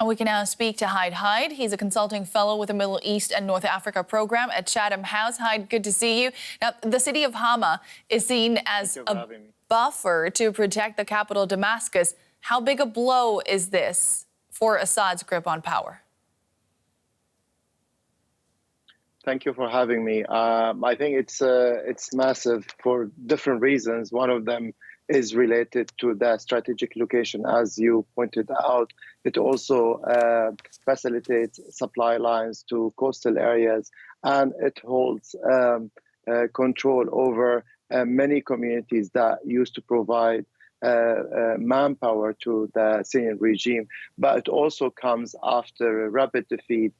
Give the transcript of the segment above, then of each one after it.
And we can now speak to Hyde. He's a consulting fellow with the Middle East and North Africa program at Chatham House. Hyde, good to see you. Now, the city of Hama is seen as a buffer to protect the capital, Damascus. How big a blow is this for Assad's grip on power? Thank you for having me. I think it's massive for different reasons. One of them is related to the strategic location, as you pointed out. It also facilitates supply lines to coastal areas, and it holds control over many communities that used to provide manpower to the Syrian regime. But it also comes after a rapid defeat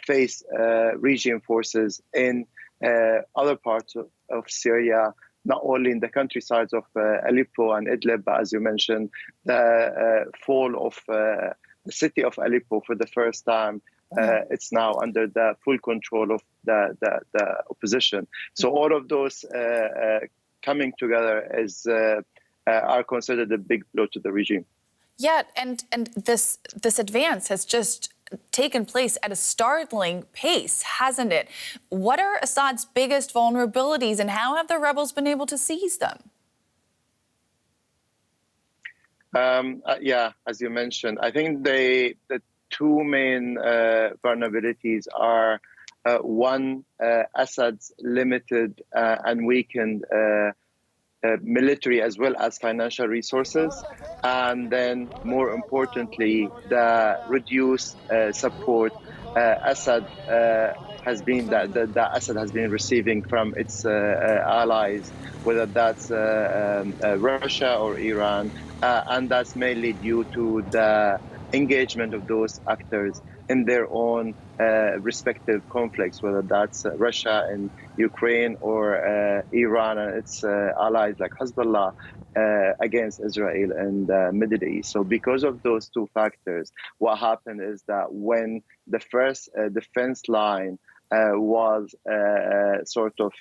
face regime forces in other parts of Syria, not only in the countrysides of Aleppo and Idlib, but as you mentioned, the fall of the city of Aleppo for the first time. It's now under the full control of the opposition. So all of those coming together are considered a big blow to the regime. Yeah, and this advance has just taken place at a startling pace, hasn't it? What are Assad's biggest vulnerabilities, and how have the rebels been able to seize them? Yeah, as you mentioned, I think the two main vulnerabilities are one, Assad's limited and weakened military as well as financial resources, and then more importantly, the reduced support Assad has been receiving from its allies, whether that's Russia or Iran, and that's mainly due to the engagement of those actors in their own respective conflicts, whether that's Russia and Ukraine or Iran and its allies like Hezbollah against Israel and the Middle East. So because of those two factors, what happened is that when the first defense line was sort of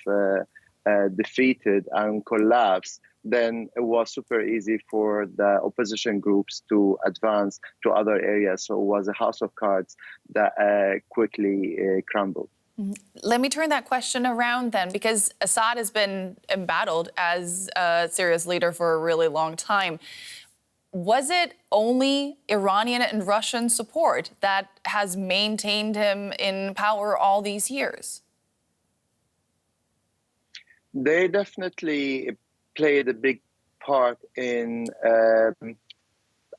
defeated and collapsed, then it was super easy for the opposition groups to advance to other areas. So it was a house of cards that quickly crumbled. Let me turn that question around then, because Assad has been embattled as Syria's leader for a really long time. Was it only Iranian and Russian support that has maintained him in power all these years? They definitely played a big part in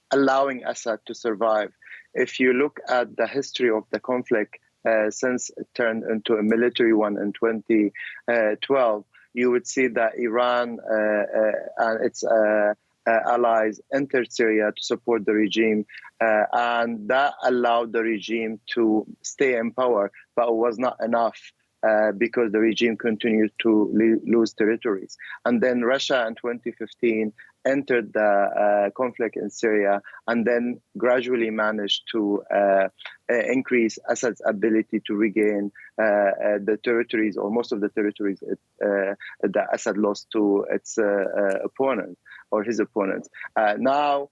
allowing Assad to survive. If you look at the history of the conflict since it turned into a military one in 2012, you would see that Iran and its allies entered Syria to support the regime, and that allowed the regime to stay in power, but it was not enough. Because the regime continued to lose territories. And then Russia in 2015 entered the conflict in Syria and then gradually managed to increase Assad's ability to regain the territories, or most of the territories that Assad lost to its opponent or his opponents. Now,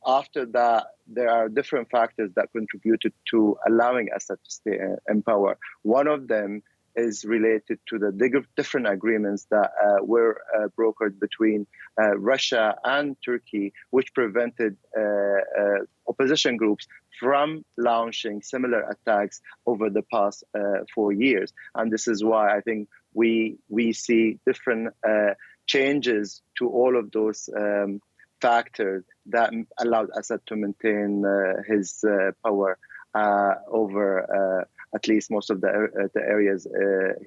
after that, there are different factors that contributed to allowing Assad to stay in power. One of them is related to the different agreements that were brokered between Russia and Turkey, which prevented opposition groups from launching similar attacks over the past 4 years. And this is why I think we see different changes to all of those factors that allowed Assad to maintain his power over at least most of the areas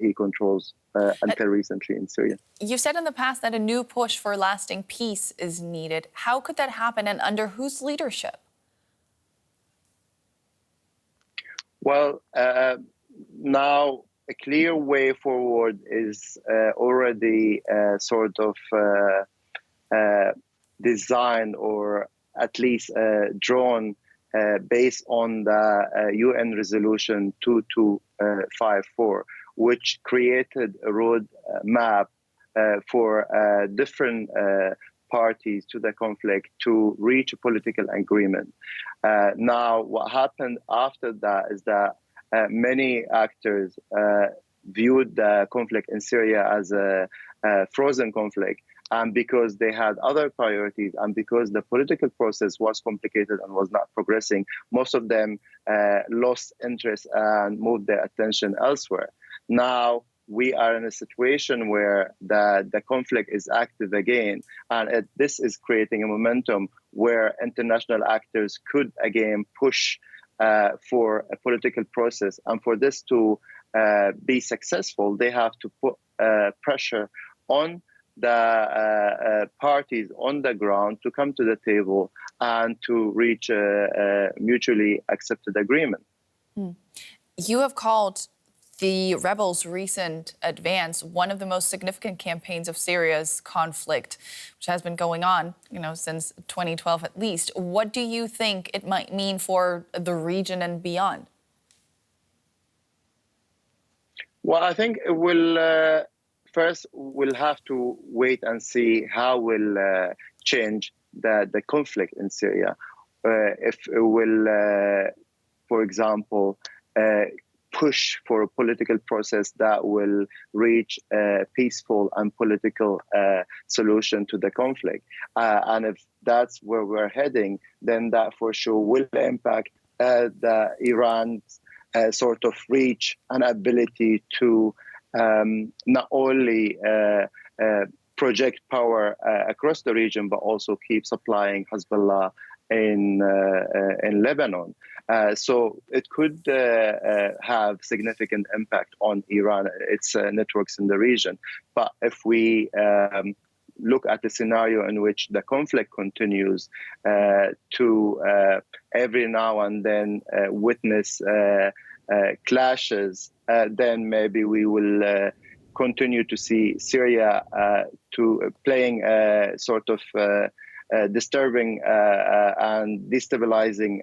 he controls until recently in Syria. You've said in the past that a new push for lasting peace is needed. How could that happen, and under whose leadership? Well, now a clear way forward is already sort of designed, or at least drawn based on the UN resolution 2254, which created a road map for different parties to the conflict to reach a political agreement. Now, what happened after that is that many actors viewed the conflict in Syria as a frozen conflict. And because they had other priorities and because the political process was complicated and was not progressing, most of them lost interest and moved their attention elsewhere. Now, we are in a situation where the conflict is active again, and this is creating a momentum where international actors could again push for a political process. And for this to be successful, they have to put pressure on the parties on the ground to come to the table and to reach a mutually accepted agreement. You have called the rebels' recent advance one of the most significant campaigns of Syria's conflict, which has been going on, since 2012 at least. What do you think it might mean for the region and beyond? Well, I think it will. First, we'll have to wait and see how will change the conflict in Syria. If it will, for example, push for a political process that will reach a peaceful and political solution to the conflict. And if that's where we're heading, then that for sure will impact the Iran's sort of reach and ability to not only project power across the region, but also keep supplying Hezbollah in Lebanon. So it could have significant impact on Iran, its networks in the region. But if we look at the scenario in which the conflict continues to every now and then witness clashes, then maybe we will continue to see Syria playing a sort of disturbing and destabilizing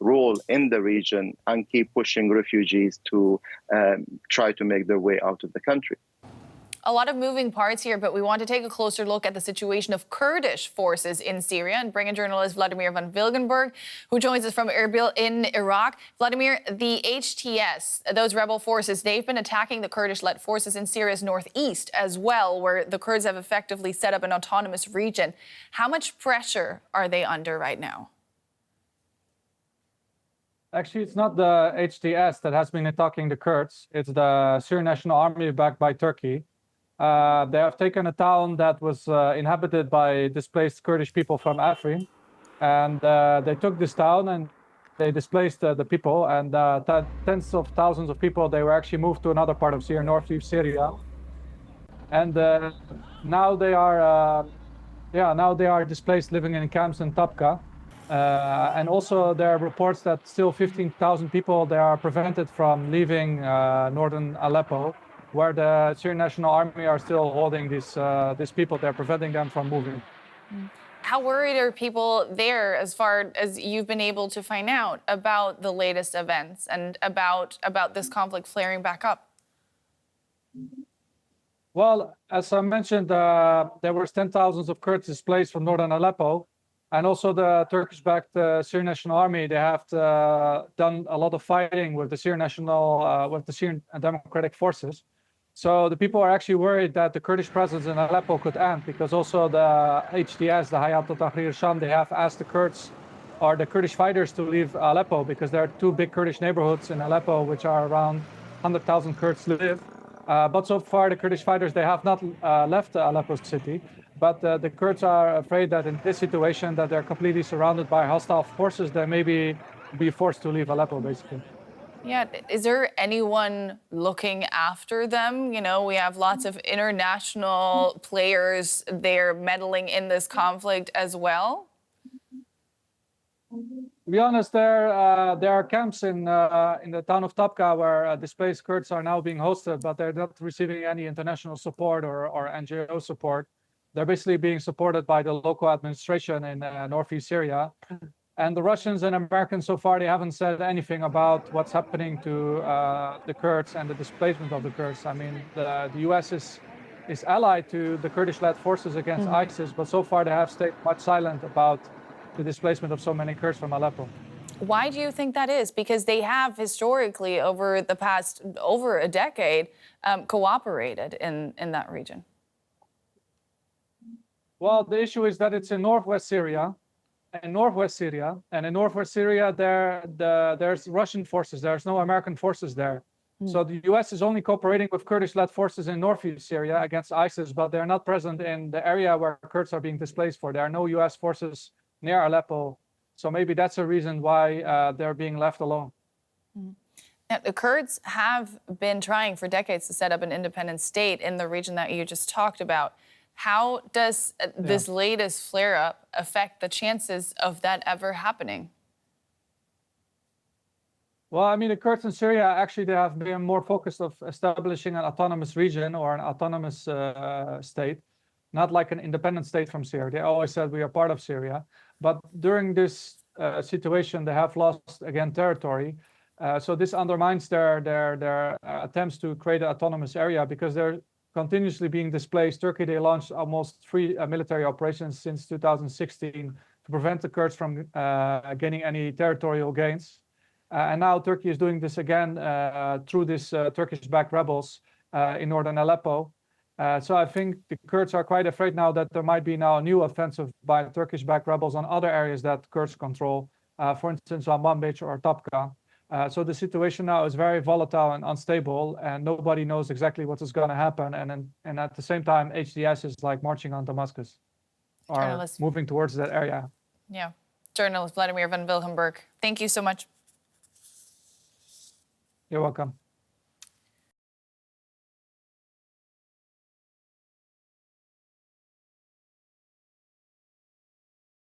role in the region and keep pushing refugees to try to make their way out of the country. A lot of moving parts here, but we want to take a closer look at the situation of Kurdish forces in Syria and bring in journalist Wladimir van Wilgenburg, who joins us from Erbil in Iraq. Wladimir, the HTS, those rebel forces, they've been attacking the Kurdish-led forces in Syria's northeast as well, where the Kurds have effectively set up an autonomous region. How much pressure are they under right now? Actually, it's not the HTS that has been attacking the Kurds. It's the Syrian National Army backed by Turkey. They have taken a town that was inhabited by displaced Kurdish people from Afrin, and they took this town and they displaced the people, and tens of thousands of people, they were actually moved to another part of Syria, northeast Syria, and now they are displaced, living in camps in Tabqa, and also there are reports that still 15,000 people, they are prevented from leaving northern Aleppo, where the Syrian National Army are still holding these people. They're preventing them from moving. How worried are people there, as far as you've been able to find out, about the latest events and about this conflict flaring back up? Well, as I mentioned, there were 10,000 of Kurds displaced from northern Aleppo. And also the Turkish-backed Syrian National Army, they have done a lot of fighting with the Syrian Democratic Forces. So the people are actually worried that the Kurdish presence in Aleppo could end, because also the HTS, the Hayat al-Tahrir Sham, they have asked the Kurds or the Kurdish fighters to leave Aleppo, because there are two big Kurdish neighborhoods in Aleppo, which are around 100,000 Kurds live. But so far, the Kurdish fighters, they have not left Aleppo city. But the Kurds are afraid that in this situation, that they're completely surrounded by hostile forces, they may be forced to leave Aleppo, basically. Yeah, is there anyone looking after them? We have lots of international players there meddling in this conflict as well. To be honest, there are camps in the town of Tabqa where displaced Kurds are now being hosted, but they're not receiving any international support or NGO support. They're basically being supported by the local administration in northeast Syria. And the Russians and Americans so far, they haven't said anything about what's happening to the Kurds and the displacement of the Kurds. I mean, the US is is allied to the Kurdish-led forces against ISIS, but so far they have stayed much silent about the displacement of so many Kurds from Aleppo. Why do you think that is? Because they have historically, over the past over a decade, cooperated in that region. Well, the issue is that it's in northwest Syria, and in northwest Syria, there's Russian forces. There's no American forces there. So the U.S. is only cooperating with Kurdish-led forces in northeast Syria against ISIS, but they're not present in the area where Kurds are being displaced for. There are no U.S. forces near Aleppo. So maybe that's a reason why they're being left alone. Now, the Kurds have been trying for decades to set up an independent state in the region that you just talked about. How does this latest flare-up affect the chances of that ever happening? Well, I mean, the Kurds in Syria, actually, they have been more focused on establishing an autonomous region or an autonomous state, not like an independent state from Syria. They always said we are part of Syria. But during this situation, they have lost, again, territory. So this undermines their attempts to create an autonomous area because they're continuously being displaced. Turkey, they launched almost 3 military operations since 2016 to prevent the Kurds from gaining any territorial gains. And now Turkey is doing this again through this Turkish-backed rebels in northern Aleppo. So I think the Kurds are quite afraid now that there might be now a new offensive by Turkish-backed rebels on other areas that Kurds control, for instance, on Manbij or Tapka. So the situation now is very volatile and unstable, and nobody knows exactly what is going to happen. And at the same time, HDS is like marching on Damascus or moving towards that area. Yeah. Journalist Wladimir van Wilgenburg, thank you so much. You're welcome.